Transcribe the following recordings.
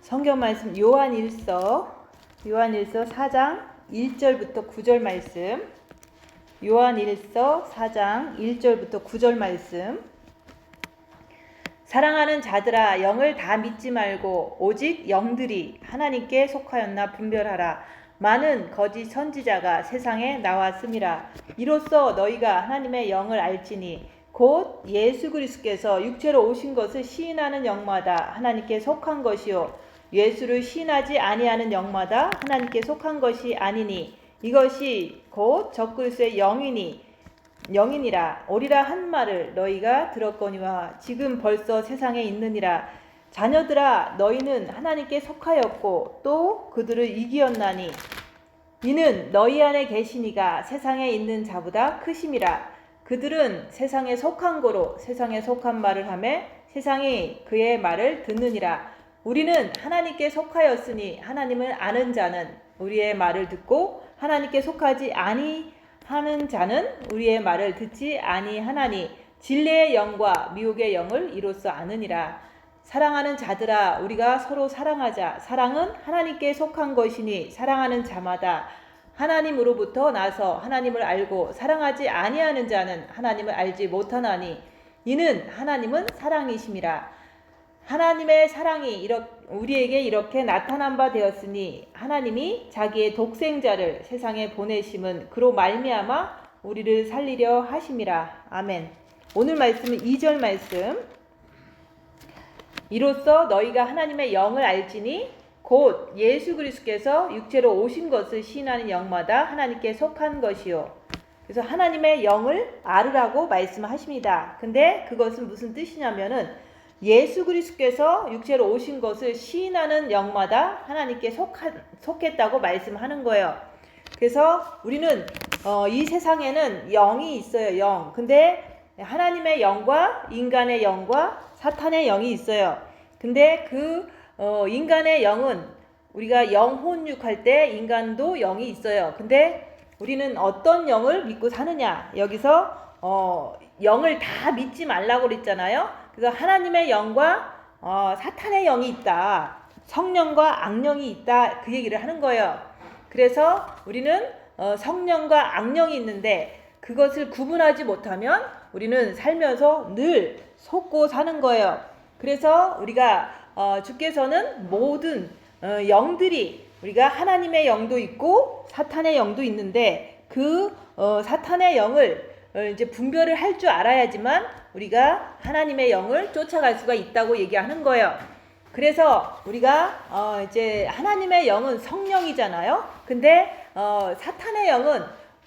성경 말씀 요한일서 4장 1절부터 9절 말씀. 요한일서 4장 1절부터 9절 말씀. 사랑하는 자들아, 영을 다 믿지 말고 오직 영들이 하나님께 속하였나 분별하라. 많은 거짓 선지자가 세상에 나왔음이라. 이로써 너희가 하나님의 영을 알지니 곧 예수 그리스도께서 육체로 오신 것을 시인하는 영마다 하나님께 속한 것이요 예수를 시인하지 아니하는 영마다 하나님께 속한 것이 아니니 이것이 곧 적그리스도의 영이니라. 오리라 한 말을 너희가 들었거니와 지금 벌써 세상에 있느니라. 자녀들아, 너희는 하나님께 속하였고 또 그들을 이기었나니 이는 너희 안에 계시니가 세상에 있는 자보다 크심이라. 그들은 세상에 속한 거로 세상에 속한 말을 하며 세상이 그의 말을 듣느니라. 우리는 하나님께 속하였으니 하나님을 아는 자는 우리의 말을 듣고 하나님께 속하지 아니하는 자는 우리의 말을 듣지 아니하나니 진리의 영과 미혹의 영을 이로써 아느니라. 사랑하는 자들아, 우리가 서로 사랑하자. 사랑은 하나님께 속한 것이니 사랑하는 자마다 하나님으로부터 나서 하나님을 알고 사랑하지 아니하는 자는 하나님을 알지 못하나니 이는 하나님은 사랑이심이라. 하나님의 사랑이 우리에게 이렇게 나타난 바 되었으니 하나님이 자기의 독생자를 세상에 보내심은 그로 말미암아 우리를 살리려 하심이라. 아멘. 오늘 말씀은 2절 말씀. 이로써 너희가 하나님의 영을 알지니 곧 예수 그리스도께서 육체로 오신 것을 시인하는 영마다 하나님께 속한 것이요. 그래서 하나님의 영을 알으라고 말씀하십니다. 근데 그것은 무슨 뜻이냐면은 예수 그리스도께서 육체로 오신 것을 시인하는 영마다 하나님께 속했다고 말씀하는 거예요. 그래서 우리는 이 세상에는 영이 있어요. 영. 근데 하나님의 영과 인간의 영과 사탄의 영이 있어요. 근데 인간의 영은 우리가 영혼육할 때 인간도 영이 있어요. 근데 우리는 어떤 영을 믿고 사느냐? 여기서 영을 다 믿지 말라고 그랬잖아요. 그래서 하나님의 영과 사탄의 영이 있다. 성령과 악령이 있다. 그 얘기를 하는 거예요. 그래서 우리는 성령과 악령이 있는데 그것을 구분하지 못하면 우리는 살면서 늘 속고 사는 거예요. 그래서 우리가 주께서는 모든 영들이 우리가 하나님의 영도 있고 사탄의 영도 있는데 사탄의 영을 이제 분별을 할 줄 알아야지만 우리가 하나님의 영을 쫓아갈 수가 있다고 얘기하는 거예요. 그래서 우리가 이제 하나님의 영은 성령이잖아요. 근데 사탄의 영은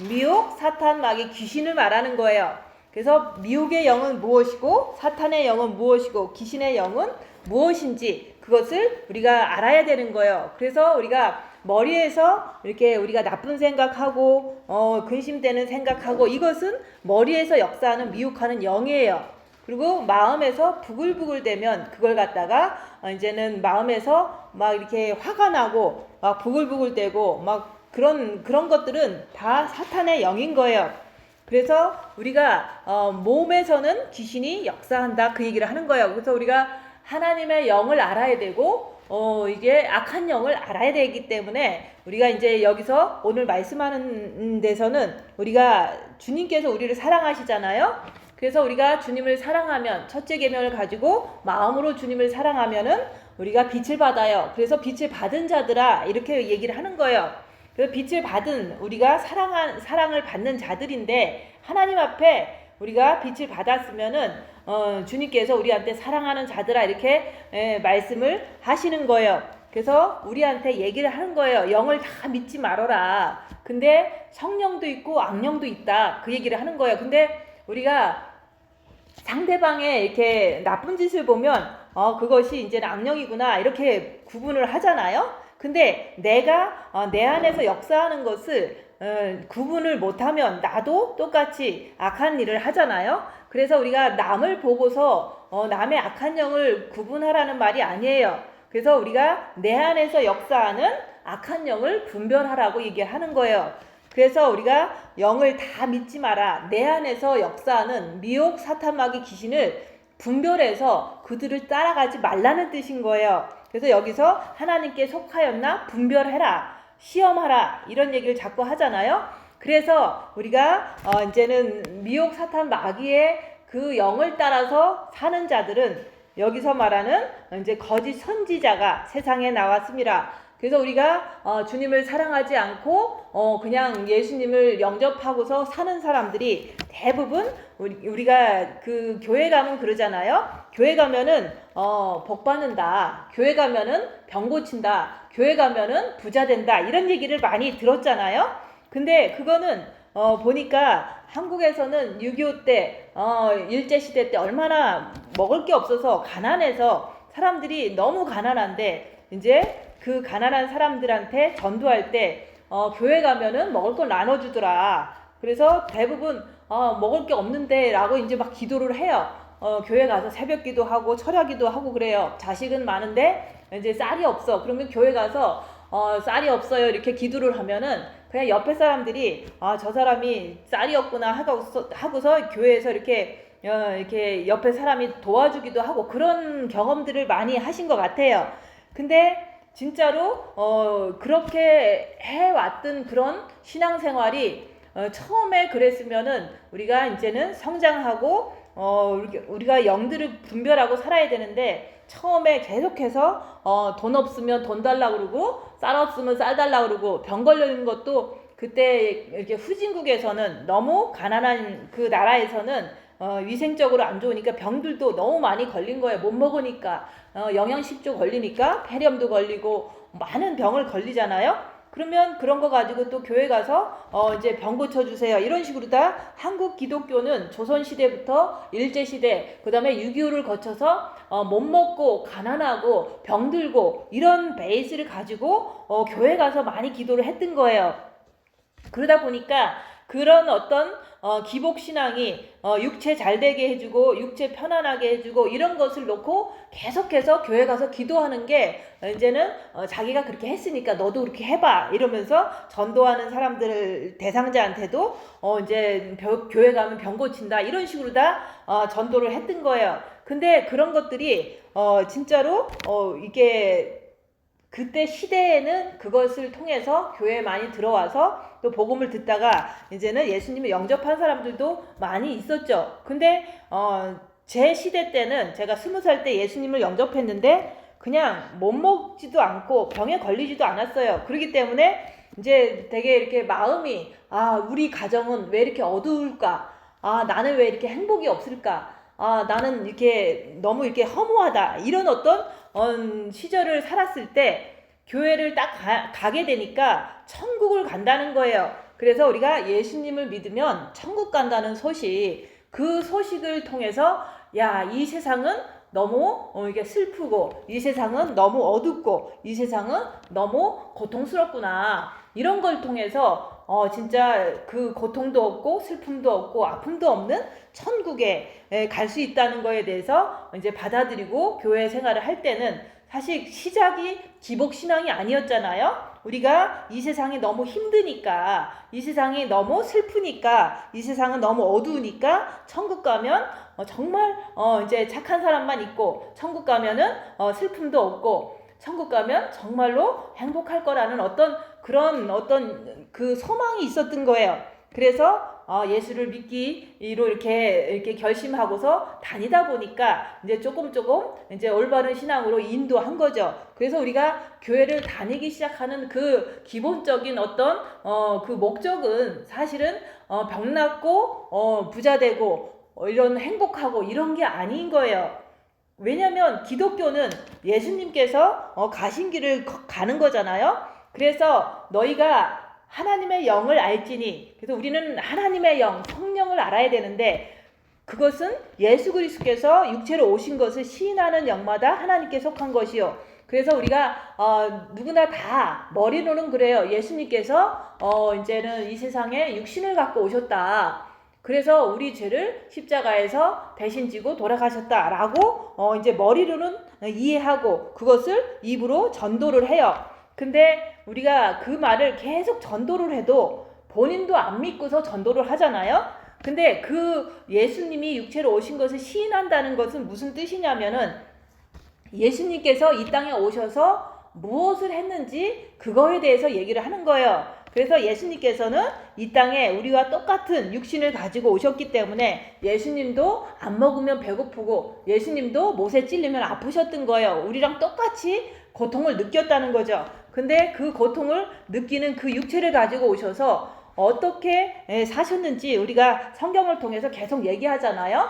미혹, 사탄, 마귀, 귀신을 말하는 거예요. 그래서 미혹의 영은 무엇이고 사탄의 영은 무엇이고 귀신의 영은 무엇인지 그것을 우리가 알아야 되는 거예요. 그래서 우리가 머리에서 이렇게 우리가 나쁜 생각하고 근심되는 생각하고 이것은 머리에서 역사하는 미혹하는 영이에요. 그리고 마음에서 부글부글되면 그걸 갖다가 이제는 마음에서 막 이렇게 화가 나고 막 부글부글되고 막 그런 것들은 다 사탄의 영인 거예요. 그래서 우리가 몸에서는 귀신이 역사한다 그 얘기를 하는 거예요. 그래서 우리가 하나님의 영을 알아야 되고 이게 악한 영을 알아야 되기 때문에 우리가 이제 여기서 오늘 말씀하는 데서는 우리가 주님께서 우리를 사랑하시잖아요. 그래서 우리가 주님을 사랑하면 첫째 계명을 가지고 마음으로 주님을 사랑하면은 우리가 빛을 받아요. 그래서 빛을 받은 자들아 이렇게 얘기를 하는 거예요. 그래서 빛을 받은 우리가 사랑을 받는 자들인데 하나님 앞에 우리가 빛을 받았으면은 주님께서 우리한테 사랑하는 자들아 이렇게 말씀을 하시는 거예요. 그래서 우리한테 얘기를 하는 거예요. 영을 다 믿지 말아라. 근데 성령도 있고 악령도 있다. 그 얘기를 하는 거예요. 근데 우리가 상대방의 이렇게 나쁜 짓을 보면 그것이 이제 악령이구나 이렇게 구분을 하잖아요. 근데 내가 내 안에서 역사하는 것을 구분을 못하면 나도 똑같이 악한 일을 하잖아요. 그래서 우리가 남을 보고서 남의 악한 영을 구분하라는 말이 아니에요. 그래서 우리가 내 안에서 역사하는 악한 영을 분별하라고 얘기하는 거예요. 그래서 우리가 영을 다 믿지 마라. 내 안에서 역사하는 미혹, 사탄, 마귀, 귀신을 분별해서 그들을 따라가지 말라는 뜻인 거예요. 그래서 여기서 하나님께 속하였나 분별해라, 시험하라 이런 얘기를 자꾸 하잖아요. 그래서 우리가 이제는 미혹 사탄 마귀의 그 영을 따라서 사는 자들은 여기서 말하는 이제 거짓 선지자가 세상에 나왔습니다. 그래서 우리가 주님을 사랑하지 않고 그냥 예수님을 영접하고서 사는 사람들이 대부분 우리가 그 교회 가면 그러잖아요. 교회 가면은 복 받는다, 교회 가면은 병 고친다, 교회 가면은 부자 된다 이런 얘기를 많이 들었잖아요. 근데 그거는 보니까 한국에서는 6.25 때 일제시대 때 얼마나 먹을 게 없어서 가난해서 사람들이 너무 가난한데 이제 그 가난한 사람들한테 전도할 때 교회 가면은 먹을 걸 나눠주더라. 그래서 대부분 먹을 게 없는데 라고 이제 막 기도를 해요. 교회 가서 새벽 기도하고 철야기도 하고 그래요. 자식은 많은데 이제 쌀이 없어. 그러면 교회 가서 쌀이 없어요 이렇게 기도를 하면은 그냥 옆에 사람들이 저 사람이 쌀이 없구나 하고서 교회에서 이렇게 옆에 사람이 도와주기도 하고 그런 경험들을 많이 하신 것 같아요. 근데 진짜로 그렇게 해왔던 그런 신앙생활이 처음에 그랬으면은 우리가 이제는 성장하고 우리가 영들을 분별하고 살아야 되는데 처음에 계속해서 돈 없으면 돈 달라고 그러고 쌀 없으면 쌀 달라고 그러고 병 걸리는 것도 그때 이렇게 후진국에서는 너무 가난한 그 나라에서는 위생적으로 안 좋으니까 병들도 너무 많이 걸린 거예요. 못 먹으니까 영양실조 걸리니까 폐렴도 걸리고 많은 병을 걸리잖아요. 그러면 그런 거 가지고 또 교회 가서 이제 병 고쳐주세요 이런 식으로 다 한국 기독교는 조선시대부터 일제시대 그 다음에 6.25를 거쳐서 못 먹고 가난하고 병들고 이런 베이스를 가지고 교회 가서 많이 기도를 했던 거예요. 그러다 보니까 그런 어떤 기복신앙이 육체 잘되게 해주고 육체 편안하게 해주고 이런 것을 놓고 계속해서 교회 가서 기도하는 게 이제는 자기가 그렇게 했으니까 너도 그렇게 해봐 이러면서 전도하는 사람들 대상자한테도 이제 교회 가면 병 고친다 이런 식으로 다 전도를 했던 거예요. 근데 그런 것들이 진짜로 이게 그때 시대에는 그것을 통해서 교회에 많이 들어와서 또 복음을 듣다가 이제는 예수님을 영접한 사람들도 많이 있었죠. 근데 제 시대 때는 제가 20살 때 예수님을 영접했는데 그냥 못 먹지도 않고 병에 걸리지도 않았어요. 그렇기 때문에 이제 되게 이렇게 마음이 우리 가정은 왜 이렇게 어두울까? 나는 왜 이렇게 행복이 없을까? 나는 이렇게 너무 이렇게 허무하다. 이런 어떤 시절을 살았을 때 교회를 딱 가게 되니까 천국을 간다는 거예요. 그래서 우리가 예수님을 믿으면 천국 간다는 소식, 그 소식을 통해서 이 세상은 너무 이게 슬프고 이 세상은 너무 어둡고 이 세상은 너무 고통스럽구나 이런 걸 통해서 진짜 그 고통도 없고 슬픔도 없고 아픔도 없는 천국에 갈 수 있다는 거에 대해서 이제 받아들이고 교회 생활을 할 때는 사실 시작이 기복신앙이 아니었잖아요. 우리가 이 세상이 너무 힘드니까 이 세상이 너무 슬프니까 이 세상은 너무 어두우니까 천국 가면 정말 이제 착한 사람만 있고 천국 가면은 슬픔도 없고 천국 가면 정말로 행복할 거라는 그런 그 소망이 있었던 거예요. 그래서 예수를 믿기로 이렇게 결심하고서 다니다 보니까 이제 조금 이제 올바른 신앙으로 인도한 거죠. 그래서 우리가 교회를 다니기 시작하는 그 기본적인 어떤 그 목적은 사실은 병 낫고 부자 되고 이런 행복하고 이런 게 아닌 거예요. 왜냐면 기독교는 예수님께서 가신 길을 가는 거잖아요. 그래서 너희가 하나님의 영을 알지니, 그래서 우리는 하나님의 영, 성령을 알아야 되는데 그것은 예수 그리스도께서 육체로 오신 것을 시인하는 영마다 하나님께 속한 것이요. 그래서 우리가 누구나 다 머리로는 그래요. 예수님께서 이제는 이 세상에 육신을 갖고 오셨다. 그래서 우리 죄를 십자가에서 대신 지고 돌아가셨다라고 이제 머리로는 이해하고 그것을 입으로 전도를 해요. 근데 우리가 그 말을 계속 전도를 해도 본인도 안 믿고서 전도를 하잖아요. 근데 그 예수님이 육체로 오신 것을 시인한다는 것은 무슨 뜻이냐면은 예수님께서 이 땅에 오셔서 무엇을 했는지 그거에 대해서 얘기를 하는 거예요. 그래서 예수님께서는 이 땅에 우리와 똑같은 육신을 가지고 오셨기 때문에 예수님도 안 먹으면 배고프고 예수님도 못에 찔리면 아프셨던 거예요. 우리랑 똑같이 고통을 느꼈다는 거죠. 근데 그 고통을 느끼는 그 육체를 가지고 오셔서 어떻게 사셨는지 우리가 성경을 통해서 계속 얘기하잖아요.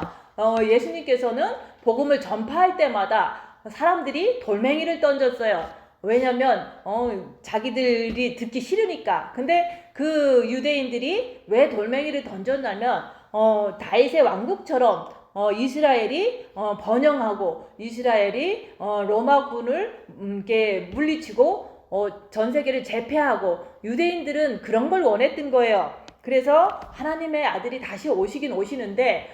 예수님께서는 복음을 전파할 때마다 사람들이 돌멩이를 던졌어요. 왜냐면 자기들이 듣기 싫으니까. 근데 그 유대인들이 왜 돌멩이를 던졌냐면 다윗의 왕국처럼 이스라엘이 번영하고 이스라엘이 로마군을 이렇게 물리치고 전 세계를 제패하고 유대인들은 그런 걸 원했던 거예요. 그래서 하나님의 아들이 다시 오시긴 오시는데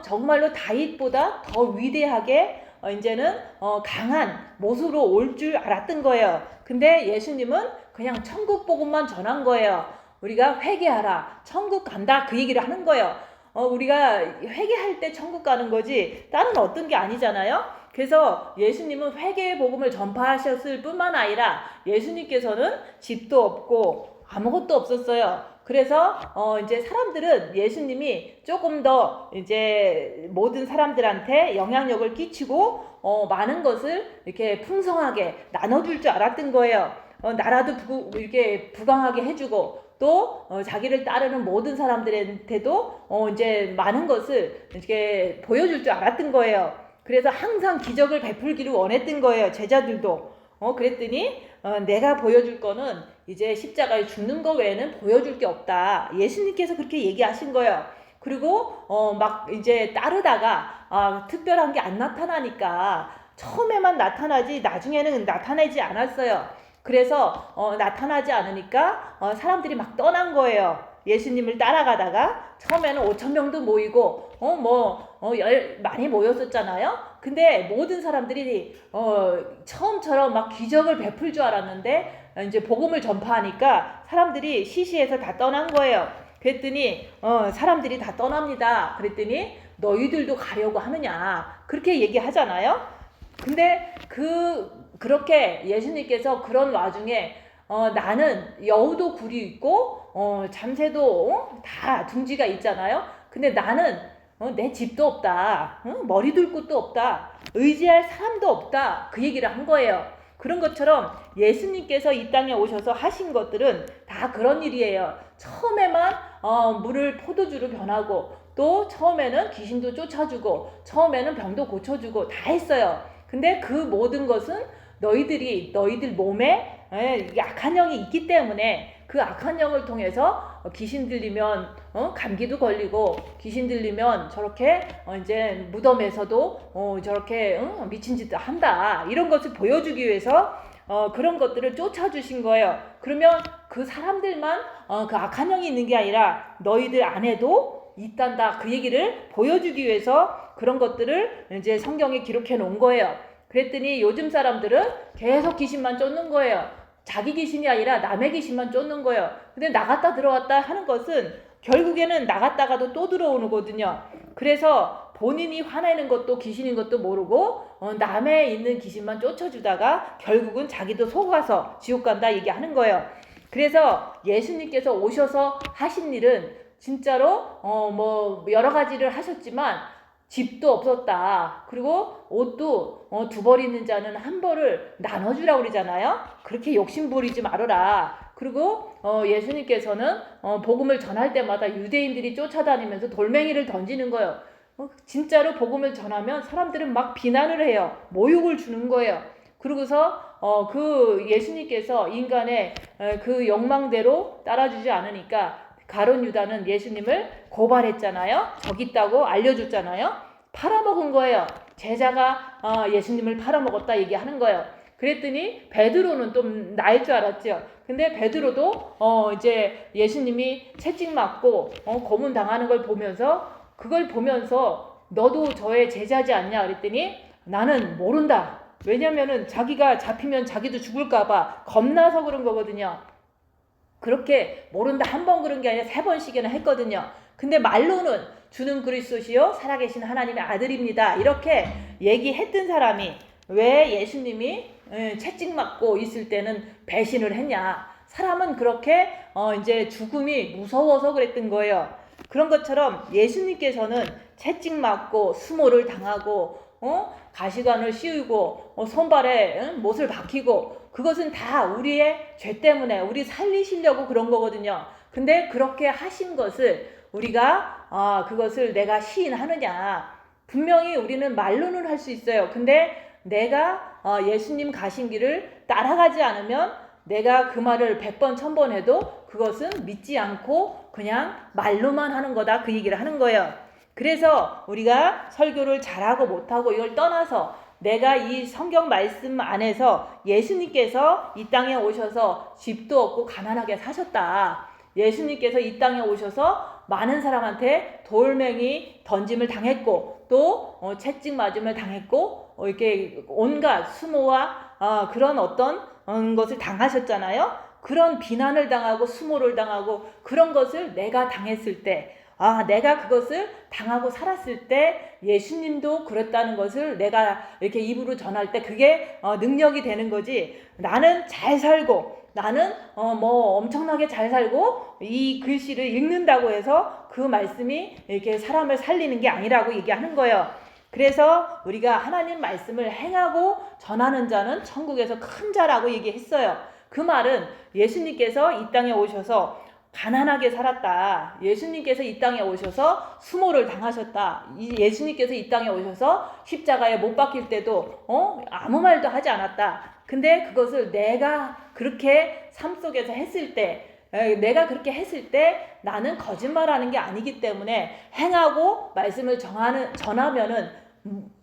정말로 다윗보다 더 위대하게 이제는 강한 모습으로 올 줄 알았던 거예요. 근데 예수님은 그냥 천국 복음만 전한 거예요. 우리가 회개하라, 천국 간다, 그 얘기를 하는 거예요. 우리가 회개할 때 천국 가는 거지 다른 어떤 게 아니잖아요. 그래서 예수님은 회개의 복음을 전파하셨을 뿐만 아니라 예수님께서는 집도 없고 아무것도 없었어요. 그래서 이제 사람들은 예수님이 조금 더 이제 모든 사람들한테 영향력을 끼치고 많은 것을 이렇게 풍성하게 나눠줄 줄 알았던 거예요. 나라도 이렇게 부강하게 해주고 또 자기를 따르는 모든 사람들한테도 이제 많은 것을 이렇게 보여줄 줄 알았던 거예요. 그래서 항상 기적을 베풀기를 원했던 거예요. 제자들도. 그랬더니 내가 보여줄 거는 이제 십자가에 죽는 거 외에는 보여줄 게 없다. 예수님께서 그렇게 얘기하신 거예요. 그리고 막 이제 따르다가 특별한 게 안 나타나니까 처음에만 나타나지 나중에는 나타나지 않았어요. 그래서 나타나지 않으니까 사람들이 막 떠난 거예요. 예수님을 따라가다가 처음에는 5,000명도 모이고 많이 모였었잖아요. 근데 모든 사람들이 처음처럼 막 기적을 베풀 줄 알았는데 이제 복음을 전파하니까 사람들이 시시해서 다 떠난 거예요. 그랬더니 사람들이 다 떠납니다. 그랬더니 너희들도 가려고 하느냐 그렇게 얘기하잖아요. 근데 그렇게 예수님께서 그런 와중에 나는 여우도 굴이 있고 잠새도 다 둥지가 있잖아요. 근데 나는 내 집도 없다. 머리 둘 곳도 없다. 의지할 사람도 없다. 그 얘기를 한 거예요. 그런 것처럼 예수님께서 이 땅에 오셔서 하신 것들은 다 그런 일이에요. 처음에만 물을 포도주로 변하고 또 처음에는 귀신도 쫓아주고 처음에는 병도 고쳐주고 다 했어요. 근데 그 모든 것은 너희들 몸에 악한 영이 있기 때문에 그 악한 영을 통해서 귀신 들리면 감기도 걸리고 귀신 들리면 저렇게 이제 무덤에서도 저렇게 미친 짓도 한다 이런 것을 보여주기 위해서 그런 것들을 쫓아주신 거예요. 그러면 그 사람들만 그 악한 영이 있는 게 아니라 너희들 안에도 있단다 그 얘기를 보여주기 위해서 그런 것들을 이제 성경에 기록해 놓은 거예요. 그랬더니 요즘 사람들은 계속 귀신만 쫓는 거예요. 자기 귀신이 아니라 남의 귀신만 쫓는 거예요. 근데 나갔다 들어왔다 하는 것은 결국에는 나갔다가도 또 들어오거든요. 그래서 본인이 화내는 것도 귀신인 것도 모르고 남의 있는 귀신만 쫓아주다가 결국은 자기도 속아서 지옥 간다 얘기하는 거예요. 그래서 예수님께서 오셔서 하신 일은 진짜로 여러 가지를 하셨지만 집도 없었다. 그리고 옷도 두 벌 있는 자는 한 벌을 나눠주라고 그러잖아요. 그렇게 욕심 부리지 말아라. 그리고 예수님께서는 복음을 전할 때마다 유대인들이 쫓아다니면서 돌멩이를 던지는 거예요. 진짜로 복음을 전하면 사람들은 막 비난을 해요. 모욕을 주는 거예요. 그러고서 그 예수님께서 인간의 그 욕망대로 따라주지 않으니까 가룟 유다는 예수님을 고발했잖아요. 저기 있다고 알려줬잖아요. 팔아먹은 거예요. 제자가 예수님을 팔아먹었다 얘기하는 거예요. 그랬더니 베드로는 좀 나을 줄 알았죠. 근데 베드로도 이제 예수님이 채찍 맞고 고문 당하는 걸 보면서 그걸 보면서 너도 저의 제자지 않냐 그랬더니 나는 모른다. 왜냐면은 자기가 잡히면 자기도 죽을까봐 겁나서 그런 거거든요. 그렇게 모른다 한 번 그런 게 아니라 3번씩이나 했거든요. 근데 말로는 주는 그리스도시요 살아계신 하나님의 아들입니다. 이렇게 얘기했던 사람이 왜 예수님이 채찍 맞고 있을 때는 배신을 했냐? 사람은 그렇게 이제 죽음이 무서워서 그랬던 거예요. 그런 것처럼 예수님께서는 채찍 맞고 수모를 당하고 가시관을 씌우고 손발에 못을 박히고 그것은 다 우리의 죄 때문에 우리 살리시려고 그런 거거든요. 근데 그렇게 하신 것을 우리가 그것을 내가 시인하느냐? 분명히 우리는 말로는 할 수 있어요. 근데 내가 예수님 가신 길을 따라가지 않으면 내가 그 말을 100번 1000번 해도 그것은 믿지 않고 그냥 말로만 하는 거다, 그 얘기를 하는 거예요. 그래서 우리가 설교를 잘하고 못하고 이걸 떠나서 내가 이 성경 말씀 안에서 예수님께서 이 땅에 오셔서 집도 없고 가난하게 사셨다. 예수님께서 이 땅에 오셔서 많은 사람한테 돌멩이 던짐을 당했고 또 채찍 맞음을 당했고 이렇게 온갖 수모와 그런 어떤 것을 당하셨잖아요. 그런 비난을 당하고 수모를 당하고 그런 것을 내가 당했을 때 내가 그것을 당하고 살았을 때 예수님도 그랬다는 것을 내가 이렇게 입으로 전할 때 그게 능력이 되는 거지. 나는 잘 살고 나는 뭐 엄청나게 잘 살고 이 글씨를 읽는다고 해서 그 말씀이 이렇게 사람을 살리는 게 아니라고 얘기하는 거예요. 그래서 우리가 하나님 말씀을 행하고 전하는 자는 천국에서 큰 자라고 얘기했어요. 그 말은 예수님께서 이 땅에 오셔서 가난하게 살았다. 예수님께서 이 땅에 오셔서 수모를 당하셨다. 예수님께서 이 땅에 오셔서 십자가에 못 박힐 때도 아무 말도 하지 않았다. 근데 그것을 내가 그렇게 삶 속에서 했을 때 내가 그렇게 했을 때 나는 거짓말하는 게 아니기 때문에 행하고 말씀을 전하면은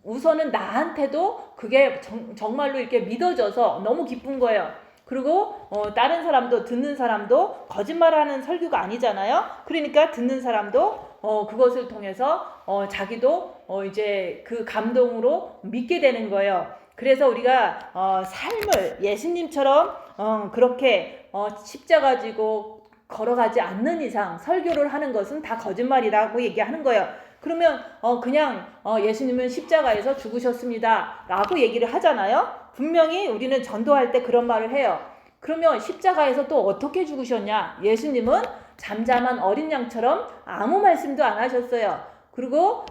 우선은 나한테도 그게 정말로 이렇게 믿어져서 너무 기쁜 거예요. 그리고 다른 사람도 듣는 사람도 거짓말하는 설교가 아니잖아요. 그러니까 듣는 사람도 그것을 통해서 자기도 이제 그 감동으로 믿게 되는 거예요. 그래서 우리가 삶을 예수님처럼 그렇게 십자가 지고 걸어가지 않는 이상 설교를 하는 것은 다 거짓말이라고 얘기하는 거예요. 그러면 그냥 예수님은 십자가에서 죽으셨습니다 라고 얘기를 하잖아요. 분명히 우리는 전도할 때 그런 말을 해요. 그러면 십자가에서 또 어떻게 죽으셨냐? 예수님은 잠잠한 어린 양처럼 아무 말씀도 안 하셨어요. 그리고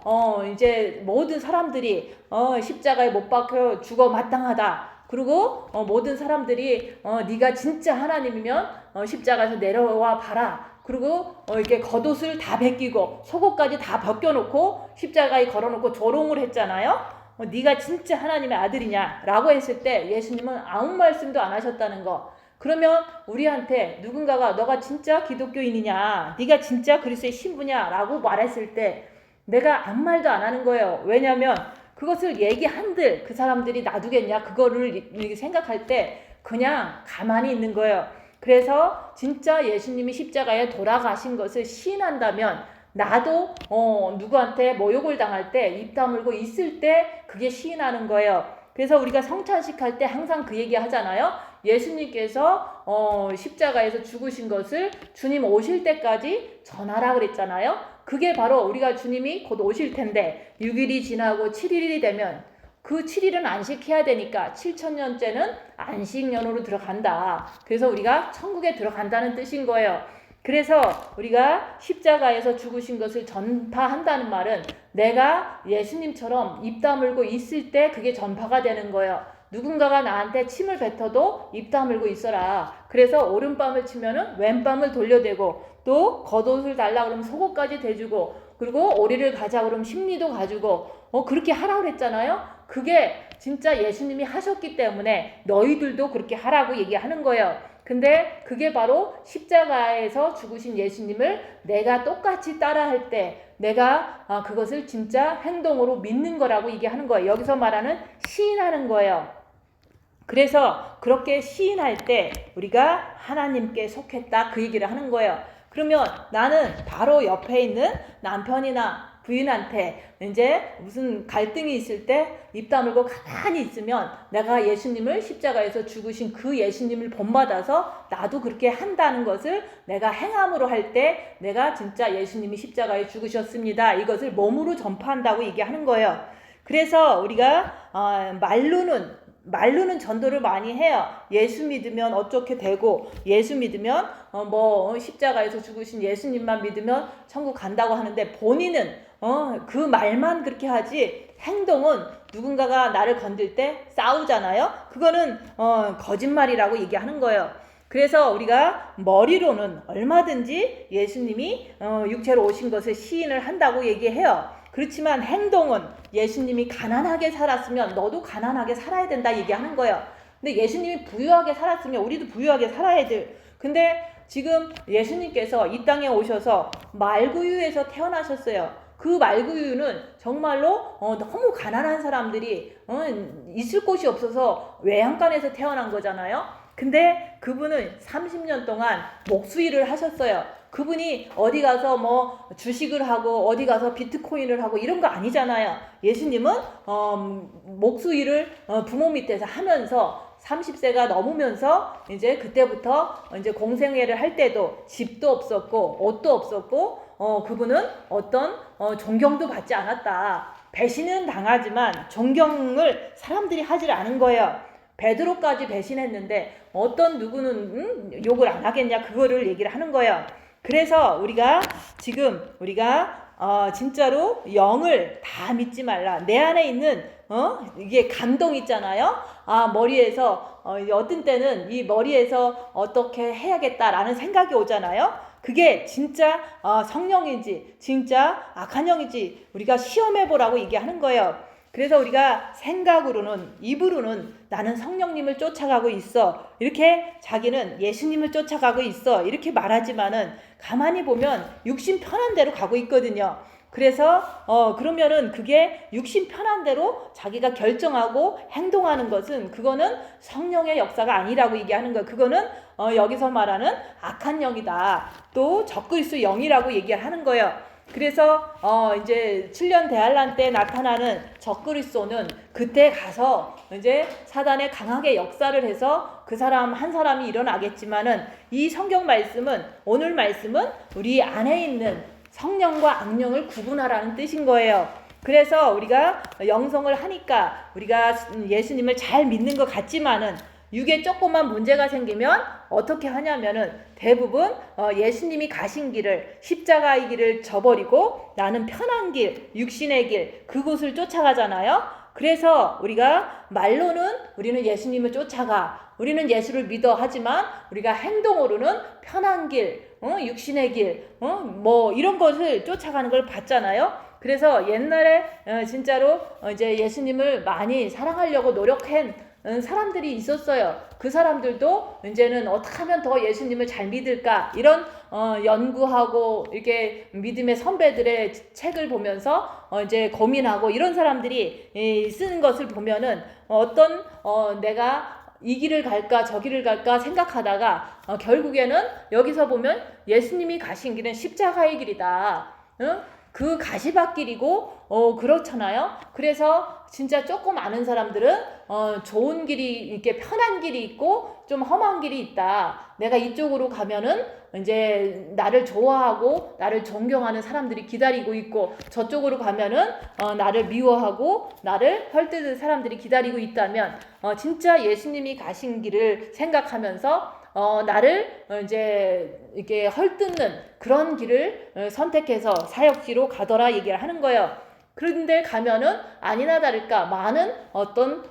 이제 모든 사람들이 십자가에 못 박혀 죽어 마땅하다. 그리고 모든 사람들이 네가 진짜 하나님이면 십자가에서 내려와 봐라. 그리고 이렇게 겉옷을 다 벗기고 속옷까지 다 벗겨놓고 십자가에 걸어놓고 조롱을 했잖아요. 네가 진짜 하나님의 아들이냐 라고 했을 때 예수님은 아무 말씀도 안 하셨다는 거. 그러면 우리한테 누군가가 너가 진짜 기독교인이냐, 네가 진짜 그리스도의 신부냐 라고 말했을 때 내가 아무 말도 안 하는 거예요. 왜냐하면 그것을 얘기한들 그 사람들이 놔두겠냐, 그거를 생각할 때 그냥 가만히 있는 거예요. 그래서 진짜 예수님이 십자가에 돌아가신 것을 시인한다면 나도 누구한테 모욕을 당할 때 입 다물고 있을 때 그게 시인하는 거예요. 그래서 우리가 성찬식 할 때 항상 그 얘기 하잖아요. 예수님께서 십자가에서 죽으신 것을 주님 오실 때까지 전하라 그랬잖아요. 그게 바로 우리가 주님이 곧 오실 텐데 6일이 지나고 7일이 되면 그 7일은 안식해야 되니까 7,000년째는 안식년으로 들어간다. 그래서 우리가 천국에 들어간다는 뜻인 거예요. 그래서 우리가 십자가에서 죽으신 것을 전파한다는 말은 내가 예수님처럼 입 다물고 있을 때 그게 전파가 되는 거예요. 누군가가 나한테 침을 뱉어도 입 다물고 있어라. 그래서 오른밤을 치면은 왼밤을 돌려대고 또 겉옷을 달라 그러면 속옷까지 대주고 그리고 오리를 가자 그러면 심리도 가지고 그렇게 하라고 그랬잖아요. 그게 진짜 예수님이 하셨기 때문에 너희들도 그렇게 하라고 얘기하는 거예요. 근데 그게 바로 십자가에서 죽으신 예수님을 내가 똑같이 따라할 때 내가 그것을 진짜 행동으로 믿는 거라고 얘기하는 거예요. 여기서 말하는 시인하는 거예요. 그래서 그렇게 시인할 때 우리가 하나님께 속했다 그 얘기를 하는 거예요. 그러면 나는 바로 옆에 있는 남편이나 부인한테 이제 무슨 갈등이 있을 때 입 다물고 가만히 있으면 내가 예수님을 십자가에서 죽으신 그 예수님을 본받아서 나도 그렇게 한다는 것을 내가 행함으로 할 때 내가 진짜 예수님이 십자가에 죽으셨습니다. 이것을 몸으로 전파한다고 얘기하는 거예요. 그래서 우리가 말로는 전도를 많이 해요. 예수 믿으면 어떻게 되고, 예수 믿으면 십자가에서 죽으신 예수님만 믿으면 천국 간다고 하는데, 본인은 그 말만 그렇게 하지 행동은 누군가가 나를 건들 때 싸우잖아요. 그거는 거짓말이라고 얘기하는 거예요. 그래서 우리가 머리로는 얼마든지 예수님이 육체로 오신 것을 시인을 한다고 얘기해요. 그렇지만 행동은 예수님이 가난하게 살았으면 너도 가난하게 살아야 된다 얘기하는 거예요. 근데 예수님이 부유하게 살았으면 우리도 부유하게 살아야 돼. 근데 지금 예수님께서 이 땅에 오셔서 말구유에서 태어나셨어요. 그 말구유는 정말로 너무 가난한 사람들이 있을 곳이 없어서 외양간에서 태어난 거잖아요. 근데 그분은 30년 동안 목수일을 하셨어요. 그분이 어디 가서 주식을 하고 어디 가서 비트코인을 하고 이런 거 아니잖아요. 예수님은 목수일을 부모 밑에서 하면서 30세가 넘으면서 이제 그때부터 이제 공생애를 할 때도 집도 없었고 옷도 없었고 그분은 어떤 존경도 받지 않았다. 배신은 당하지만 존경을 사람들이 하질 않은 거예요. 베드로까지 배신했는데 어떤 누구는 욕을 안 하겠냐, 그거를 얘기를 하는 거예요. 그래서 우리가 진짜로 영을 다 믿지 말라. 내 안에 있는 이게 감동 있잖아요. 머리에서 어떤 때는 이 머리에서 어떻게 해야겠다라는 생각이 오잖아요. 그게 진짜 성령인지 진짜 악한 영인지 우리가 시험해 보라고 얘기하는 거예요. 그래서 우리가 생각으로는, 입으로는 나는 성령님을 쫓아가고 있어, 이렇게 자기는 예수님을 쫓아가고 있어 이렇게 말하지만은 가만히 보면 육신 편한 대로 가고 있거든요. 그래서 그러면은 그게 육신 편한 대로 자기가 결정하고 행동하는 것은 그거는 성령의 역사가 아니라고 얘기하는 거예요. 그거는 여기서 말하는 악한 영이다. 또 적그리스도 영이라고 얘기하는 거예요. 그래서 이제 7년 대환란 때 나타나는 적그리스도는 그때 가서 이제 사단의 강하게 역사를 해서 그 사람 한 사람이 일어나겠지만은 이 성경 말씀은, 오늘 말씀은 우리 안에 있는 성령과 악령을 구분하라는 뜻인 거예요. 그래서 우리가 영성을 하니까 우리가 예수님을 잘 믿는 것 같지만은 육에 조그만 문제가 생기면 어떻게 하냐면은 대부분 예수님이 가신 길을, 십자가의 길을 저버리고 나는 편한 길, 육신의 길, 그곳을 쫓아가잖아요. 그래서 우리가 말로는 우리는 예수님을 쫓아가, 우리는 예수를 믿어 하지만 우리가 행동으로는 편한 길, 육신의 길, 이런 것을 쫓아가는 걸 봤잖아요. 그래서 옛날에 진짜로 이제 예수님을 많이 사랑하려고 노력한 사람들이 있었어요. 그 사람들도 이제는 어떻게 하면 더 예수님을 잘 믿을까, 이런 연구하고 이렇게 믿음의 선배들의 책을 보면서 이제 고민하고, 이런 사람들이 쓰는 것을 보면은 내가 이 길을 갈까 저 길을 갈까 생각하다가 결국에는 여기서 보면 예수님이 가신 길은 십자가의 길이다. 그 가시밭길이고 그렇잖아요. 그래서 진짜 조금 아는 사람들은 좋은 길이, 이렇게 편한 길이 있고 좀 험한 길이 있다. 내가 이쪽으로 가면은 이제 나를 좋아하고 나를 존경하는 사람들이 기다리고 있고, 저쪽으로 가면은 나를 미워하고 나를 헐뜯는 사람들이 기다리고 있다면 진짜 예수님이 가신 길을 생각하면서 나를 이제 이렇게 헐뜯는 그런 길을 선택해서 사역지로 가더라 얘기를 하는 거예요. 그런데 가면은 아니나 다를까 많은 어떤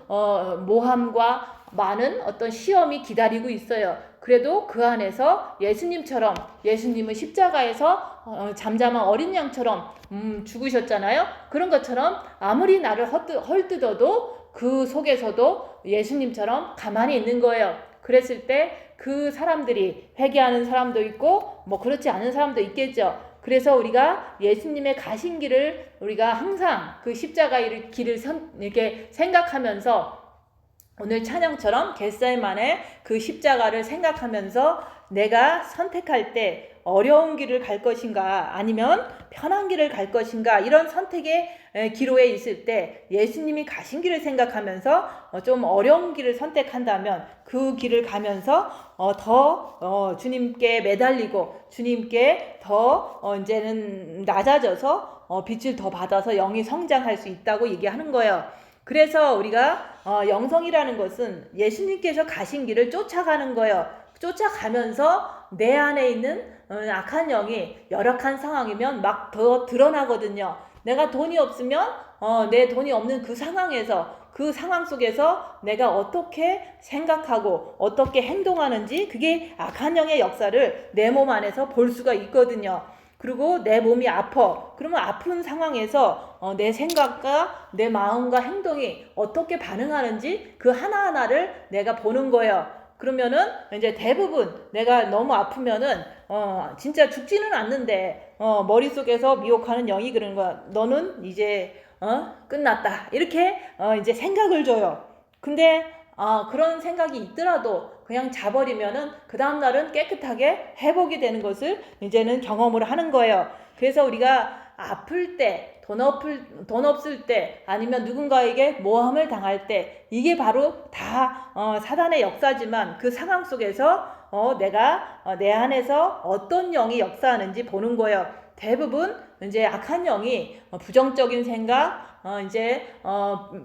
모함과 많은 어떤 시험이 기다리고 있어요. 그래도 그 안에서 예수님처럼, 예수님은 십자가에서 잠잠한 어린 양처럼 죽으셨잖아요. 그런 것처럼 아무리 나를 헐뜯어도 그 속에서도 예수님처럼 가만히 있는 거예요. 그랬을 때 그 사람들이, 회개하는 사람도 있고 그렇지 않은 사람도 있겠죠. 그래서 우리가 예수님의 가신 길을 우리가 항상 그 십자가의 길을 이렇게 생각하면서 오늘 찬양처럼 겟세마네 그 십자가를 생각하면서 내가 선택할 때 어려운 길을 갈 것인가 아니면 편한 길을 갈 것인가 이런 선택의 기로에 있을 때 예수님이 가신 길을 생각하면서 좀 어려운 길을 선택한다면 그 길을 가면서 더 주님께 매달리고 주님께 더 이제는 낮아져서 빛을 더 받아서 영이 성장할 수 있다고 얘기하는 거예요. 그래서 우리가 영성이라는 것은 예수님께서 가신 길을 쫓아가는 거예요. 쫓아가면서 내 안에 있는 악한 영이 열악한 상황이면 막 더 드러나거든요. 내가 돈이 없으면 내 돈이 없는 그 상황에서 그 상황 속에서 내가 어떻게 생각하고 어떻게 행동하는지 그게 악한 영의 역사를 내 몸 안에서 볼 수가 있거든요. 그리고 내 몸이 아파. 그러면 아픈 상황에서 내 생각과 내 마음과 행동이 어떻게 반응하는지 그 하나하나를 내가 보는 거예요. 그러면은 이제 대부분 내가 너무 아프면은 진짜 죽지는 않는데 머릿속에서 미혹하는 영이 그러는 거야. 너는 이제 끝났다. 이렇게 이제 생각을 줘요. 근데 그런 생각이 있더라도 그냥 자버리면은 그 다음날은 깨끗하게 회복이 되는 것을 이제는 경험을 하는 거예요. 그래서 우리가 아플 때, 돈 없을 때, 아니면 누군가에게 모함을 당할 때, 이게 바로 다 사단의 역사지만 그 상황 속에서 내가 내 안에서 어떤 영이 역사하는지 보는 거예요. 대부분 이제 악한 영이 부정적인 생각,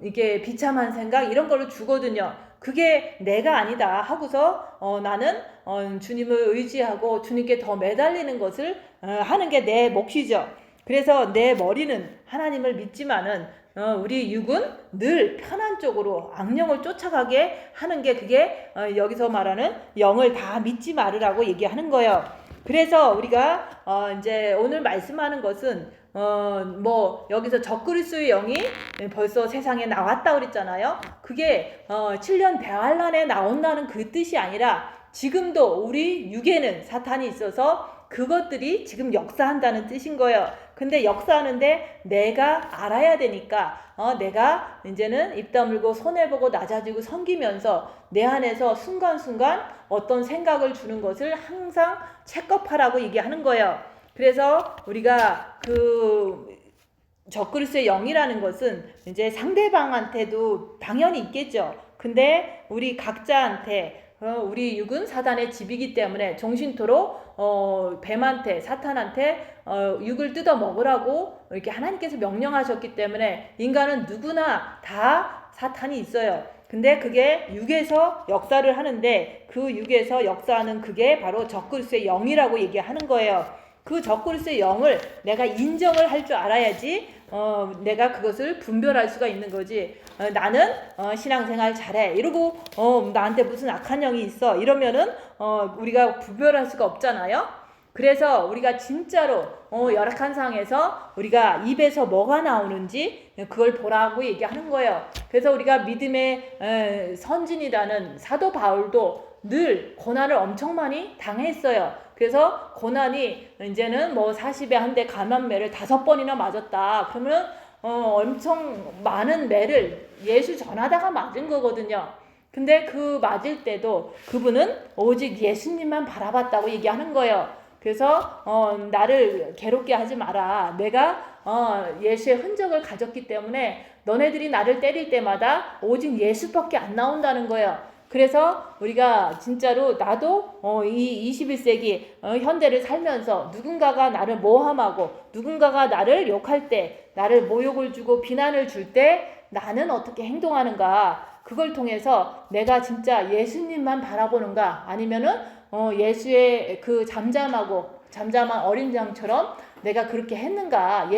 이게 비참한 생각 이런 걸로 주거든요. 그게 내가 아니다 하고서 나는 주님을 의지하고 주님께 더 매달리는 것을 하는 게 내 몫이죠. 그래서 내 머리는 하나님을 믿지만은 우리 육은 늘 편한 쪽으로 악령을 쫓아가게 하는 게 그게 여기서 말하는 영을 다 믿지 말으라고 얘기하는 거예요. 그래서 우리가 이제 오늘 말씀하는 것은 여기서 적그리스도의 영이 벌써 세상에 나왔다 그랬잖아요. 그게 7년 대환란에 나온다는 그 뜻이 아니라 지금도 우리 육에는 사탄이 있어서 그것들이 지금 역사한다는 뜻인 거예요. 근데 역사하는데 내가 알아야 되니까 내가 이제는 입 다물고 손해보고 낮아지고 섬기면서 내 안에서 순간순간 어떤 생각을 주는 것을 항상 체크업하라고 얘기하는 거예요. 그래서 우리가 그 적그리스도의 영이라는 것은 이제 상대방한테도 당연히 있겠죠. 근데 우리 각자한테 우리 육은 사단의 집이기 때문에 종신토록 뱀한테 사탄한테 육을 뜯어 먹으라고 이렇게 하나님께서 명령하셨기 때문에 인간은 누구나 다 사탄이 있어요. 근데 그게 육에서 역사를 하는데 그 육에서 역사하는 그게 바로 적그리스도의 영이라고 얘기하는 거예요. 그 적그리스도의 영을 내가 인정을 할 줄 알아야지 내가 그것을 분별할 수가 있는 거지. 나는 신앙생활 잘해 이러고 나한테 무슨 악한 영이 있어 이러면은 우리가 분별할 수가 없잖아요. 그래서 우리가 진짜로 열악한 상황에서 우리가 입에서 뭐가 나오는지 그걸 보라고 얘기하는 거예요. 그래서 우리가 믿음의 선진이라는 사도 바울도 늘 고난을 엄청 많이 당했어요. 그래서 고난이 이제는 40에 한 대 감한 매를 5번이나 맞았다. 그러면 엄청 많은 매를 예수 전하다가 맞은 거거든요. 근데 그 맞을 때도 그분은 오직 예수님만 바라봤다고 얘기하는 거예요. 그래서 나를 괴롭게 하지 마라. 내가 예수의 흔적을 가졌기 때문에 너네들이 나를 때릴 때마다 오직 예수밖에 안 나온다는 거예요. 그래서 우리가 진짜로 나도 이 21세기 현대를 살면서 누군가가 나를 모함하고 누군가가 나를 욕할 때 나를 모욕을 주고 비난을 줄 때 나는 어떻게 행동하는가 그걸 통해서 내가 진짜 예수님만 바라보는가 아니면은 예수의 그 잠잠한 어린 양처럼 내가 그렇게 했는가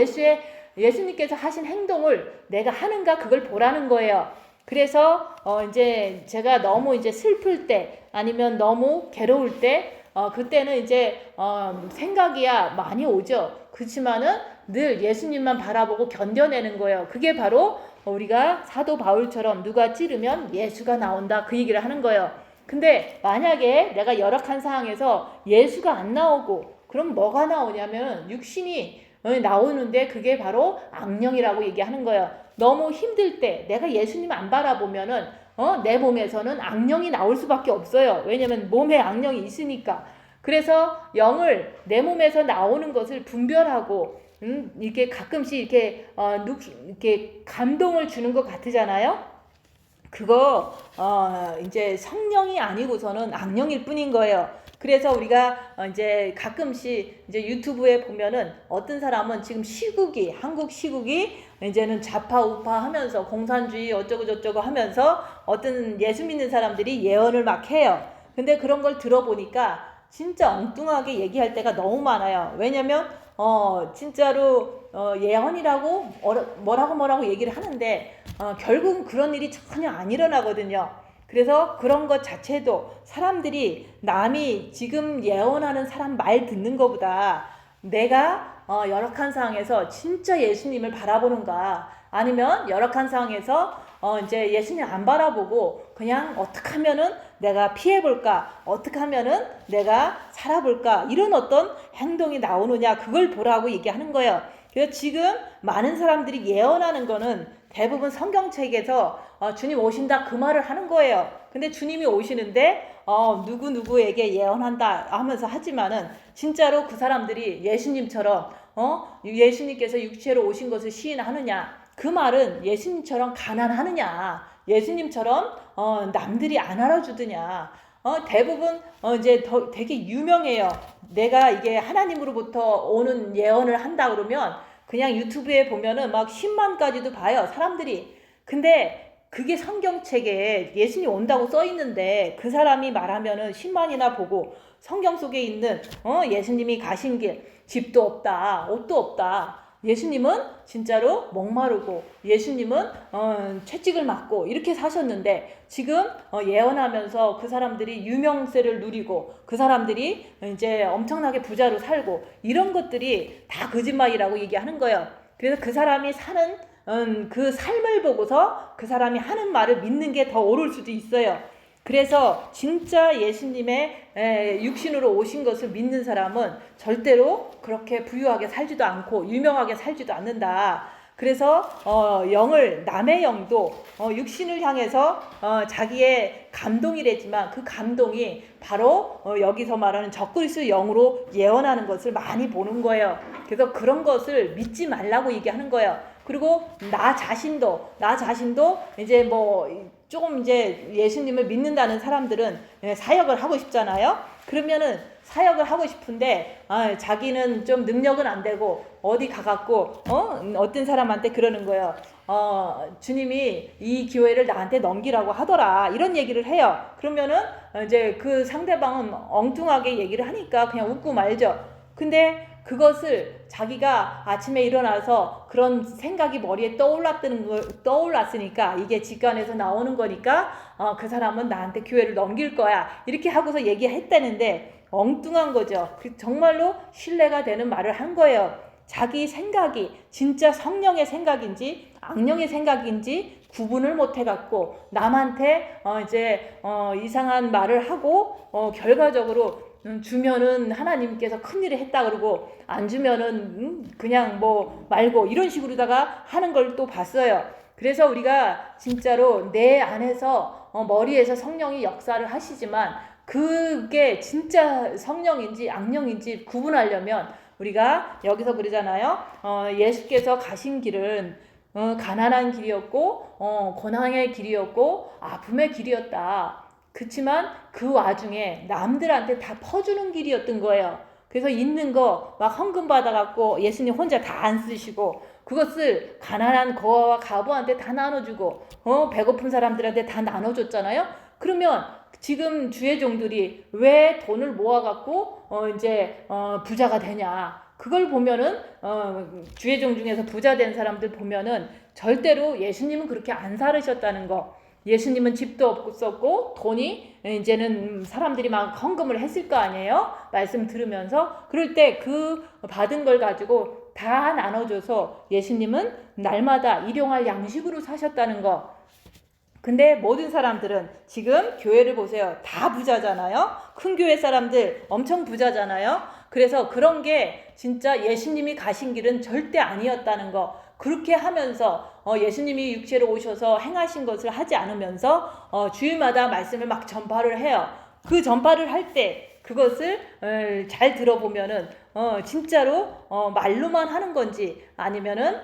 예수님께서 하신 행동을 내가 하는가 그걸 보라는 거예요. 그래서 이제 제가 너무 이제 슬플 때 아니면 너무 괴로울 때 그때는 이제 생각이야 많이 오죠. 그렇지만은 늘 예수님만 바라보고 견뎌내는 거예요. 그게 바로 우리가 사도 바울처럼 누가 찌르면 예수가 나온다 그 얘기를 하는 거예요. 근데 만약에 내가 열악한 상황에서 예수가 안 나오고 그럼 뭐가 나오냐면 육신이 나오는데 그게 바로 악령이라고 얘기하는 거예요. 너무 힘들 때 내가 예수님 안 바라보면은 내 몸에서는 악령이 나올 수밖에 없어요. 왜냐면 몸에 악령이 있으니까. 그래서 영을 내 몸에서 나오는 것을 분별하고 이렇게 가끔씩 이렇게 감동을 주는 것 같으잖아요. 그거 이제 성령이 아니고서는 악령일 뿐인 거예요. 그래서 우리가 이제 가끔씩 이제 유튜브에 보면은 어떤 사람은 지금 한국 시국이 이제는 좌파 우파 하면서 공산주의 어쩌고 저쩌고 하면서 어떤 예수 믿는 사람들이 예언을 막 해요. 근데 그런 걸 들어보니까 진짜 엉뚱하게 얘기할 때가 너무 많아요. 왜냐면 진짜로 예언이라고 뭐라고 얘기를 하는데 결국은 그런 일이 전혀 안 일어나거든요. 그래서 그런 것 자체도 사람들이 남이 지금 예언하는 사람 말 듣는 것보다 내가 열악한 상황에서 진짜 예수님을 바라보는가, 아니면 열악한 상황에서 이제 예수님 안 바라보고 그냥 어떻게 하면은 내가 피해볼까, 어떻게 하면은 내가 살아볼까, 이런 어떤 행동이 나오느냐, 그걸 보라고 얘기하는 거예요. 그래서 지금 많은 사람들이 예언하는 거는 대부분 성경책에서 주님 오신다 그 말을 하는 거예요. 근데 주님이 오시는데 누구누구에게 예언한다 하면서 하지만은 진짜로 그 사람들이 예수님처럼 예수님께서 육체로 오신 것을 시인하느냐, 그 말은 예수님처럼 가난하느냐, 예수님처럼 남들이 안 알아주느냐, 대부분 이제 되게 유명해요. 내가 이게 하나님으로부터 오는 예언을 한다 그러면 그냥 유튜브에 보면은 막 10만까지도 봐요, 사람들이. 근데 그게 성경책에 예수님 온다고 써 있는데 그 사람이 말하면은 10만이나 보고, 성경 속에 있는 예수님이 가신 길, 집도 없다, 옷도 없다, 예수님은 진짜로 목마르고 예수님은 채찍을 맞고 이렇게 사셨는데 지금 예언하면서 그 사람들이 유명세를 누리고 그 사람들이 이제 엄청나게 부자로 살고, 이런 것들이 다 거짓말이라고 얘기하는 거예요. 그래서 그 사람이 사는 그 삶을 보고서 그 사람이 하는 말을 믿는 게 더 옳을 수도 있어요. 그래서 진짜 예수님의 육신으로 오신 것을 믿는 사람은 절대로 그렇게 부유하게 살지도 않고 유명하게 살지도 않는다. 그래서 남의 영도 육신을 향해서 자기의 감동이랬지만 그 감동이 바로 여기서 말하는 적그리스도 영으로 예언하는 것을 많이 보는 거예요. 그래서 그런 것을 믿지 말라고 얘기하는 거예요. 그리고 나 자신도 이제 조금 이제 예수님을 믿는다는 사람들은 사역을 하고 싶잖아요. 그러면은 사역을 하고 싶은데 자기는 좀 능력은 안 되고 어디 가갖고 어떤 사람한테 그러는 거예요. 주님이 이 교회를 나한테 넘기라고 하더라, 이런 얘기를 해요. 그러면은 이제 그 상대방은 엉뚱하게 얘기를 하니까 그냥 웃고 말죠. 근데 그것을 자기가 아침에 일어나서 그런 생각이 머리에 떠올랐으니까 이게 직관에서 나오는 거니까 그 사람은 나한테 교회를 넘길 거야, 이렇게 하고서 얘기했다는데 엉뚱한 거죠. 정말로 신뢰가 되는 말을 한 거예요. 자기 생각이 진짜 성령의 생각인지 악령의 생각인지 구분을 못 해갖고 남한테 이상한 말을 하고 결과적으로 주면은 하나님께서 큰일을 했다 그러고 안 주면은 그냥 말고, 이런 식으로다가 하는 걸 또 봤어요. 그래서 우리가 진짜로 내 안에서 머리에서 성령이 역사를 하시지만 그게 진짜 성령인지 악령인지 구분하려면 우리가 여기서 그러잖아요. 예수께서 가신 길은 가난한 길이었고 고난의 길이었고 아픔의 길이었다. 그치만 그 와중에 남들한테 다 퍼주는 길이었던 거예요. 그래서 있는 거 막 헌금 받아갖고 예수님 혼자 다 안 쓰시고 그것을 가난한 거와 가부한테 다 나눠주고 배고픈 사람들한테 다 나눠줬잖아요. 그러면 지금 주의 종들이 왜 돈을 모아갖고 부자가 되냐? 그걸 보면은 주의 종 중에서 부자 된 사람들 보면은 절대로 예수님은 그렇게 안 살으셨다는 거. 예수님은 집도 없었고 돈이 이제는 사람들이 막 헌금을 했을 거 아니에요? 말씀 들으면서. 그럴 때 그 받은 걸 가지고 다 나눠줘서 예수님은 날마다 일용할 양식으로 사셨다는 거. 근데 모든 사람들은 지금 교회를 보세요. 다 부자잖아요. 큰 교회 사람들 엄청 부자잖아요. 그래서 그런 게 진짜 예수님이 가신 길은 절대 아니었다는 거. 그렇게 하면서 예수님이 육체로 오셔서 행하신 것을 하지 않으면서 주일마다 말씀을 막 전파를 해요. 그 전파를 할 때 그것을 잘 들어보면은 진짜로 말로만 하는 건지 아니면은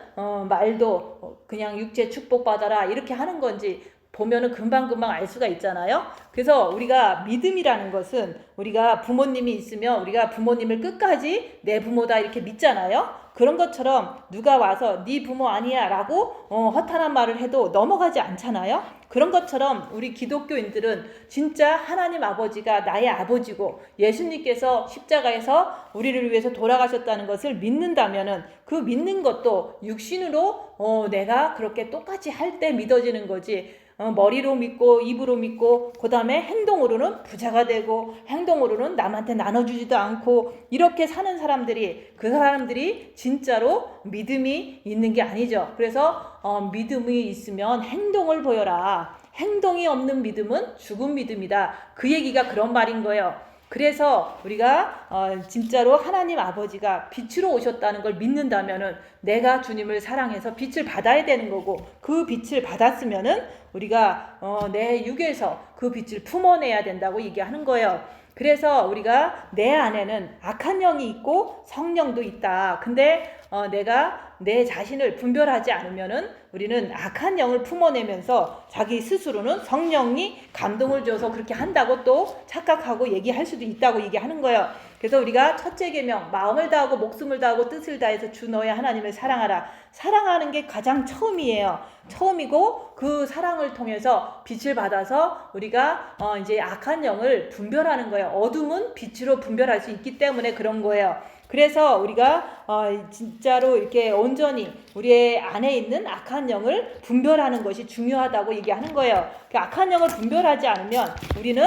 말도 그냥 육체 축복받아라 이렇게 하는 건지 보면은 금방금방 알 수가 있잖아요. 그래서 우리가 믿음이라는 것은 우리가 부모님이 있으면 우리가 부모님을 끝까지 내 부모다 이렇게 믿잖아요. 그런 것처럼 누가 와서 네 부모 아니야 라고 허탄한 말을 해도 넘어가지 않잖아요. 그런 것처럼 우리 기독교인들은 진짜 하나님 아버지가 나의 아버지고 예수님께서 십자가에서 우리를 위해서 돌아가셨다는 것을 믿는다면은 그 믿는 것도 육신으로 내가 그렇게 똑같이 할 때 믿어지는 거지. 머리로 믿고 입으로 믿고 그 다음에 행동으로는 부자가 되고 행동으로는 남한테 나눠주지도 않고 이렇게 사는 사람들이 그 사람들이 진짜로 믿음이 있는 게 아니죠. 그래서 믿음이 있으면 행동을 보여라. 행동이 없는 믿음은 죽은 믿음이다. 그 얘기가 그런 말인 거예요. 그래서 우리가 진짜로 하나님 아버지가 빛으로 오셨다는 걸 믿는다면은 내가 주님을 사랑해서 빛을 받아야 되는 거고 그 빛을 받았으면은 우리가 내 육에서 그 빛을 품어내야 된다고 얘기하는 거예요. 그래서 우리가 내 안에는 악한 영이 있고 성령도 있다. 근데 내가 내 자신을 분별하지 않으면은 우리는 악한 영을 품어내면서 자기 스스로는 성령이 감동을 줘서 그렇게 한다고 또 착각하고 얘기할 수도 있다고 얘기하는 거예요. 그래서 우리가 첫째 계명 마음을 다하고 목숨을 다하고 뜻을 다해서 주 너의 하나님을 사랑하라. 사랑하는 게 가장 처음이에요. 처음이고 그 사랑을 통해서 빛을 받아서 우리가 이제 악한 영을 분별하는 거예요. 어둠은 빛으로 분별할 수 있기 때문에 그런 거예요. 그래서 우리가 진짜로 이렇게 온전히 우리의 안에 있는 악한 영을 분별하는 것이 중요하다고 얘기하는 거예요. 그 악한 영을 분별하지 않으면 우리는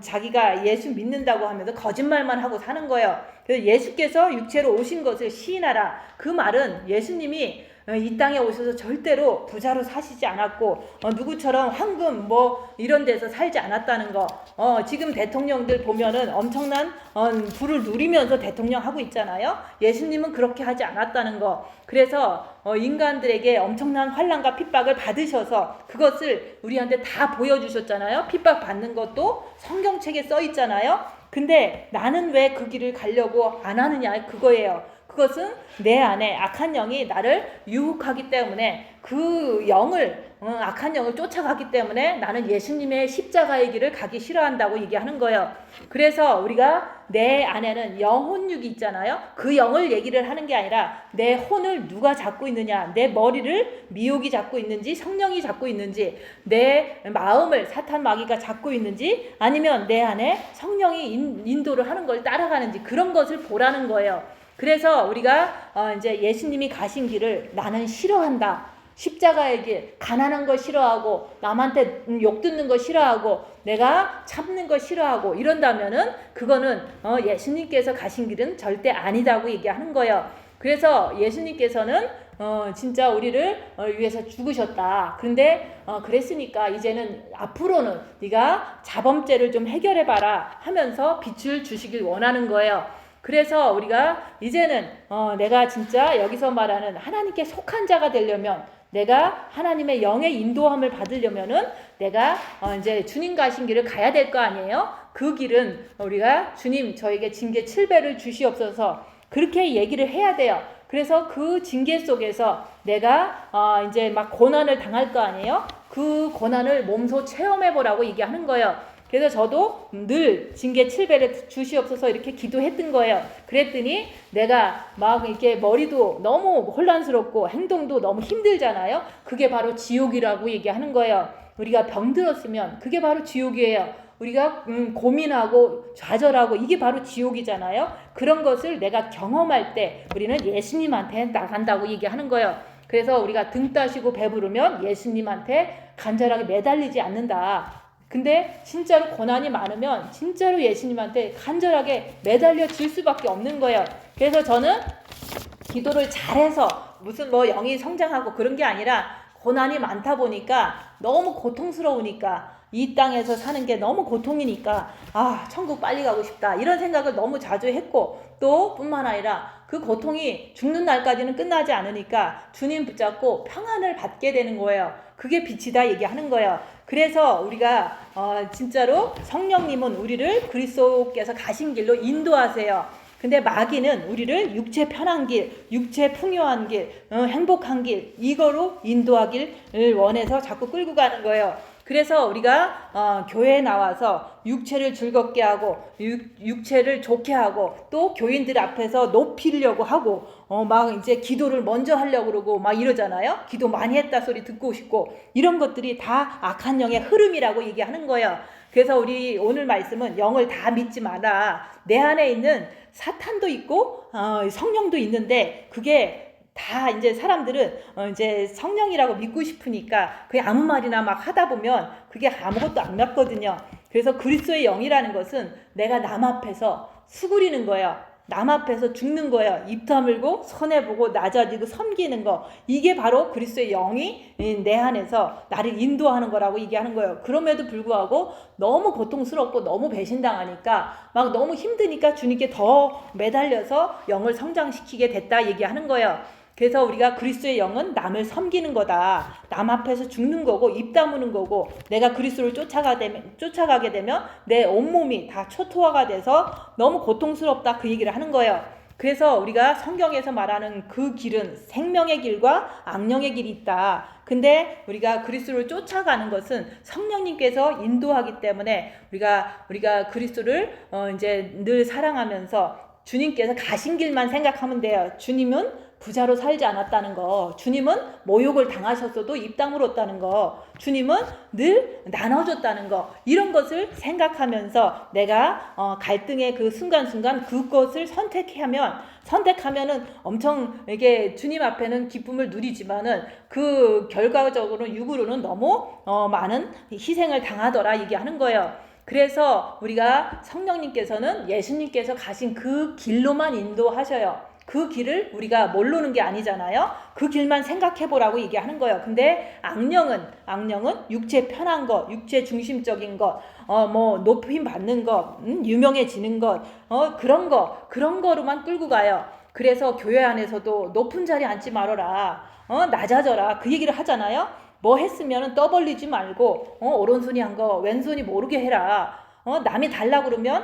자기가 예수 믿는다고 하면서 거짓말만 하고 사는 거예요. 그래서 예수께서 육체로 오신 것을 시인하라. 그 말은 예수님이 이 땅에 오셔서 절대로 부자로 사시지 않았고 누구처럼 황금 뭐 이런 데서 살지 않았다는 거. 지금 대통령들 보면은 엄청난 부를 누리면서 대통령 하고 있잖아요. 예수님은 그렇게 하지 않았다는 거. 그래서 인간들에게 엄청난 환난과 핍박을 받으셔서 그것을 우리한테 다 보여주셨잖아요. 핍박 받는 것도 성경책에 써 있잖아요. 근데 나는 왜 그 길을 가려고 안 하느냐 그거예요. 그것은 내 안에 악한 영이 나를 유혹하기 때문에 그 영을 악한 영을 쫓아가기 때문에 나는 예수님의 십자가의 길을 가기 싫어한다고 얘기하는 거예요. 그래서 우리가 내 안에는 영혼육이 있잖아요. 그 영을 얘기를 하는 게 아니라 내 혼을 누가 잡고 있느냐, 내 머리를 미혹이 잡고 있는지 성령이 잡고 있는지, 내 마음을 사탄 마귀가 잡고 있는지 아니면 내 안에 성령이 인도를 하는 걸 따라가는지 그런 것을 보라는 거예요. 그래서 우리가 이제 예수님이 가신 길을 나는 싫어한다. 십자가의 길, 가난한 거 싫어하고 남한테 욕 듣는 거 싫어하고 내가 참는 거 싫어하고 이런다면은 그거는 예수님께서 가신 길은 절대 아니다고 얘기하는 거예요. 그래서 예수님께서는 진짜 우리를 위해서 죽으셨다. 그런데 그랬으니까 이제는 앞으로는 네가 자범죄를 좀 해결해봐라 하면서 빛을 주시길 원하는 거예요. 그래서 우리가 이제는 내가 진짜 여기서 말하는 하나님께 속한 자가 되려면 내가 하나님의 영의 인도함을 받으려면은 내가 이제 주님 가신 길을 가야 될 거 아니에요? 그 길은 우리가 주님 저에게 징계 7배를 주시옵소서 그렇게 얘기를 해야 돼요. 그래서 그 징계 속에서 내가 이제 막 고난을 당할 거 아니에요? 그 고난을 몸소 체험해 보라고 얘기하는 거예요. 그래서 저도 늘 징계 7배를 주시옵소서 이렇게 기도했던 거예요. 그랬더니 내가 막 이렇게 머리도 너무 혼란스럽고 행동도 너무 힘들잖아요. 그게 바로 지옥이라고 얘기하는 거예요. 우리가 병들었으면 그게 바로 지옥이에요. 우리가 고민하고 좌절하고 이게 바로 지옥이잖아요. 그런 것을 내가 경험할 때 우리는 예수님한테 나간다고 얘기하는 거예요. 그래서 우리가 등 따시고 배부르면 예수님한테 간절하게 매달리지 않는다. 근데 진짜로 고난이 많으면 진짜로 예수님한테 간절하게 매달려 질 수밖에 없는 거예요. 그래서 저는 기도를 잘해서 무슨 뭐 영이 성장하고 그런 게 아니라 고난이 많다 보니까 너무 고통스러우니까 이 땅에서 사는 게 너무 고통이니까 천국 빨리 가고 싶다 이런 생각을 너무 자주 했고 또 뿐만 아니라 그 고통이 죽는 날까지는 끝나지 않으니까 주님 붙잡고 평안을 받게 되는 거예요. 그게 빛이다 얘기하는 거예요. 그래서 우리가 진짜로 성령님은 우리를 그리스도께서 가신 길로 인도하세요. 근데 마귀는 우리를 육체 편한 길, 육체 풍요한 길, 행복한 길, 이거로 인도하길 원해서 자꾸 끌고 가는 거예요. 그래서 우리가 교회에 나와서 육체를 즐겁게 하고 육체를 좋게 하고 또 교인들 앞에서 높이려고 하고 막 이제 기도를 먼저 하려고 그러고 막 이러잖아요. 기도 많이 했다 소리 듣고 싶고 이런 것들이 다 악한 영의 흐름이라고 얘기하는 거예요. 그래서 우리 오늘 말씀은 영을 다 믿지 마라. 내 안에 있는 사탄도 있고 성령도 있는데 그게 다 이제 사람들은 이제 성령이라고 믿고 싶으니까 그냥 아무 말이나 막 하다 보면 그게 아무것도 안 맞거든요. 그래서 그리스도의 영이라는 것은 내가 남 앞에서 수그리는 거예요. 남 앞에서 죽는 거예요. 입 다물고 손해보고 낮아지고 섬기는 거. 이게 바로 그리스도의 영이 내 안에서 나를 인도하는 거라고 얘기하는 거예요. 그럼에도 불구하고 너무 고통스럽고 너무 배신당하니까 막 너무 힘드니까 주님께 더 매달려서 영을 성장시키게 됐다 얘기하는 거예요. 그래서 우리가 그리스도의 영은 남을 섬기는 거다. 남 앞에서 죽는 거고 입 다무는 거고 내가 그리스도를 쫓아가게 되면 내 온몸이 다 초토화가 돼서 너무 고통스럽다 그 얘기를 하는 거예요. 그래서 우리가 성경에서 말하는 그 길은 생명의 길과 악령의 길이 있다. 근데 우리가 그리스도를 쫓아가는 것은 성령님께서 인도하기 때문에 우리가 그리스도를 이제 늘 사랑하면서 주님께서 가신 길만 생각하면 돼요. 주님은 부자로 살지 않았다는 거, 주님은 모욕을 당하셨어도 입 다물었다는 거, 주님은 늘 나눠줬다는 거, 이런 것을 생각하면서 내가 갈등의 그 순간순간 그것을 선택하면은 엄청 이게 주님 앞에는 기쁨을 누리지만은 그 결과적으로는 육으로는 너무 많은 희생을 당하더라 얘기하는 거예요. 그래서 우리가 성령님께서는 예수님께서 가신 그 길로만 인도하셔요. 그 길을 우리가 모르는 게 아니잖아요. 그 길만 생각해보라고 얘기하는 거예요. 근데 악령은 육체 편한 것, 육체 중심적인 것, 뭐 높임 받는 것, 유명해지는 것, 그런 거로만 끌고 가요. 그래서 교회 안에서도 높은 자리에 앉지 말아라, 낮아져라 그 얘기를 하잖아요. 뭐 했으면 떠벌리지 말고 오른손이 한 거 왼손이 모르게 해라. 남이 달라 그러면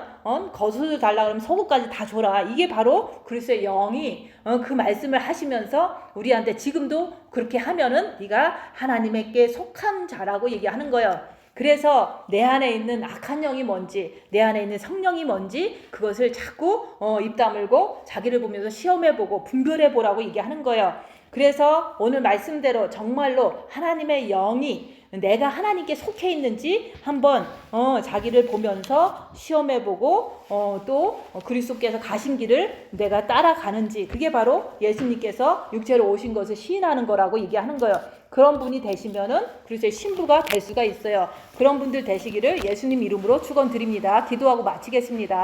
거수도 달라 그러면 속옷까지 다 줘라. 이게 바로 그리스도의 영이 그 말씀을 하시면서 우리한테 지금도 그렇게 하면은 네가 하나님께 속한 자라고 얘기하는 거예요. 그래서 내 안에 있는 악한 영이 뭔지, 내 안에 있는 성령이 뭔지 그것을 자꾸 입 다물고 자기를 보면서 시험해보고 분별해보라고 얘기하는 거예요. 그래서 오늘 말씀대로 정말로 하나님의 영이 내가 하나님께 속해 있는지 한번 자기를 보면서 시험해보고 또 그리스도께서 가신 길을 내가 따라가는지, 그게 바로 예수님께서 육체로 오신 것을 시인하는 거라고 얘기하는 거예요. 그런 분이 되시면은 그리스도의 신부가 될 수가 있어요. 그런 분들 되시기를 예수님 이름으로 축원드립니다. 기도하고 마치겠습니다.